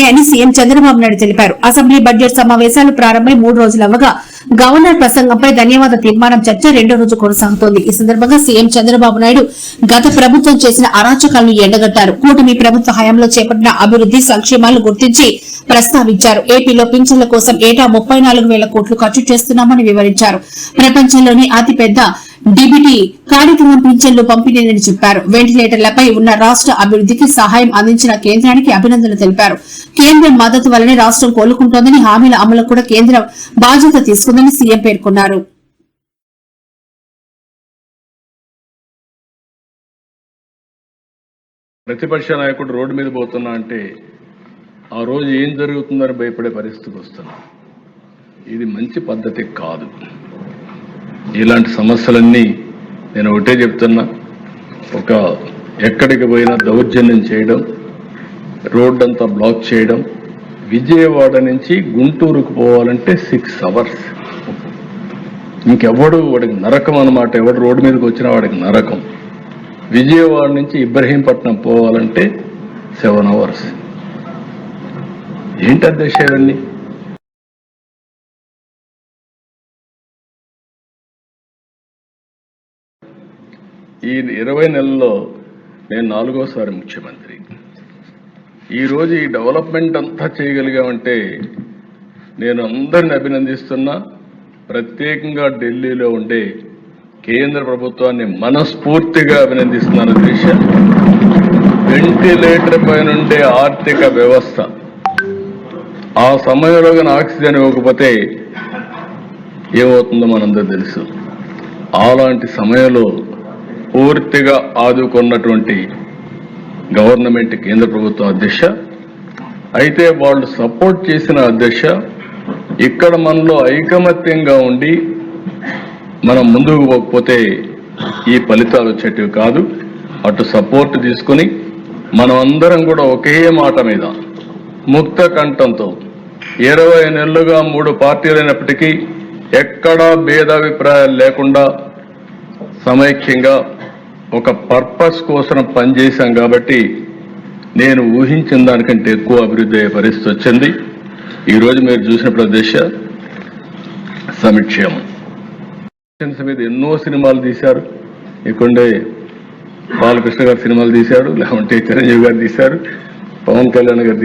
ఉన్నాయని సీఎం చంద్రబాబు నాయుడు తెలిపారు. Assembly budget సమావేశాలు ప్రారంభమై 3 రోజులవగా గవర్నర్ ప్రసంగంపై ధన్యవాద తీర్మానం చర్చ 2వ రోజు కొనసాగుతోంది. ఈ సందర్భంగా సీఎం చంద్రబాబు నాయుడు గత ప్రభుత్వం చేసిన అరాచకాలను ఎండగట్టారు. కూటమి ప్రభుత్వ హయాంలో చేపట్టిన అభివృద్ది సంక్షేమాలను గుర్తించి ప్రస్తావించారు. ఏపీలో పింఛన్ల కోసం ఏటా 34,000 కోట్లు ఖర్చు చేస్తున్నామని వివరించారు. ప్రపంచంలోని అతిపెద్ద డీబీటీ కార్యక్రమం పింఛన్లు పంపిణీని చెప్పారు. వెంటిలేటర్లపై ఉన్న రాష్ట అభివృద్దికి సహాయం అందించిన కేంద్రానికి అభినందనలు తెలిపారు. కేంద్రం మద్దతు వల్లనే రాష్టం కోలుకుంటోందని, హామీల అమలుకు కూడా కేంద్రం బాధ్యత తీసుకుందని సీఎం పేర్కొన్నారు. ప్రతిపక్ష నాయకుడు రోడ్డు మీద పోతున్నా అంటే ఆ రోజు ఏం జరుగుతుందని భయపడే పరిస్థితికి వస్తున్నా. ఇది మంచి పద్ధతి కాదు. ఇలాంటి సమస్యలన్నీ నేను ఒకటే చెప్తున్నా, ఒక ఎక్కడికి పోయినా దౌర్జన్యం చేయడం, రోడ్డంతా బ్లాక్ చేయడం. విజయవాడ నుంచి గుంటూరుకు పోవాలంటే 6 అవర్స్. ఇంకెవడు వాడికి నరకం అన్నమాట. ఎవడు రోడ్డు మీదకి వచ్చినా వాడికి నరకం. విజయవాడ నుంచి ఇబ్రహీంపట్నం పోవాలంటే 7 అవర్స్. ఏంటి అధ్యక్ష ఇవన్నీ? ఈ 20 నెలల్లో నేను 4వసారి ముఖ్యమంత్రి. ఈరోజు ఈ డెవలప్మెంట్ అంతా చేయగలిగామంటే నేను అందరిని అభినందిస్తున్నా. ప్రత్యేకంగా ఢిల్లీలో ఉండే కేంద్ర ప్రభుత్వాన్ని మనస్ఫూర్తిగా అభినందిస్తున్నాను. దేశ వెంటిలేటర్ పైనుండే ఆర్థిక వ్యవస్థ ఆ సమయంలో కానీ ఆక్సిజన్ ఇవ్వకపోతే ఏమవుతుందో మనందరూ తెలుసు. అలాంటి సమయంలో పూర్తిగా ఆదుకున్నటువంటి గవర్నమెంట్ కేంద్ర ప్రభుత్వం అధ్యక్ష. అయితే వాళ్ళు సపోర్ట్ చేసిన అధ్యక్ష, ఇక్కడ మనలో ఐకమత్యంగా ఉండి మనం ముందుకు పోకపోతే ఈ ఫలితాలు వచ్చేటివి కాదు. అటు సపోర్ట్ తీసుకుని మనం అందరం కూడా ఒకే మాట మీద ముక్త కంఠంతో 20 నెలలుగా 3 పార్టీలైనప్పటికీ ఎక్కడా భేదాభిప్రాయాలు లేకుండా సమైక్యంగా ఒక పర్పస్ కోసం పనిచేశాం. కాబట్టి నేను ఊహించిన దానికంటే ఎక్కువ అభివృద్ధి అయ్యే పరిస్థితి వచ్చింది. ఈరోజు మీరు చూసిన ప్రదేశ సంక్షేమం మీద ఎన్నో సినిమాలు తీశారు. ఇక్కడే బాలకృష్ణ గారు సినిమాలు తీశారు, లేకుంటే చిరంజీవి గారు తీశారు, పవన్ కళ్యాణ్ గారు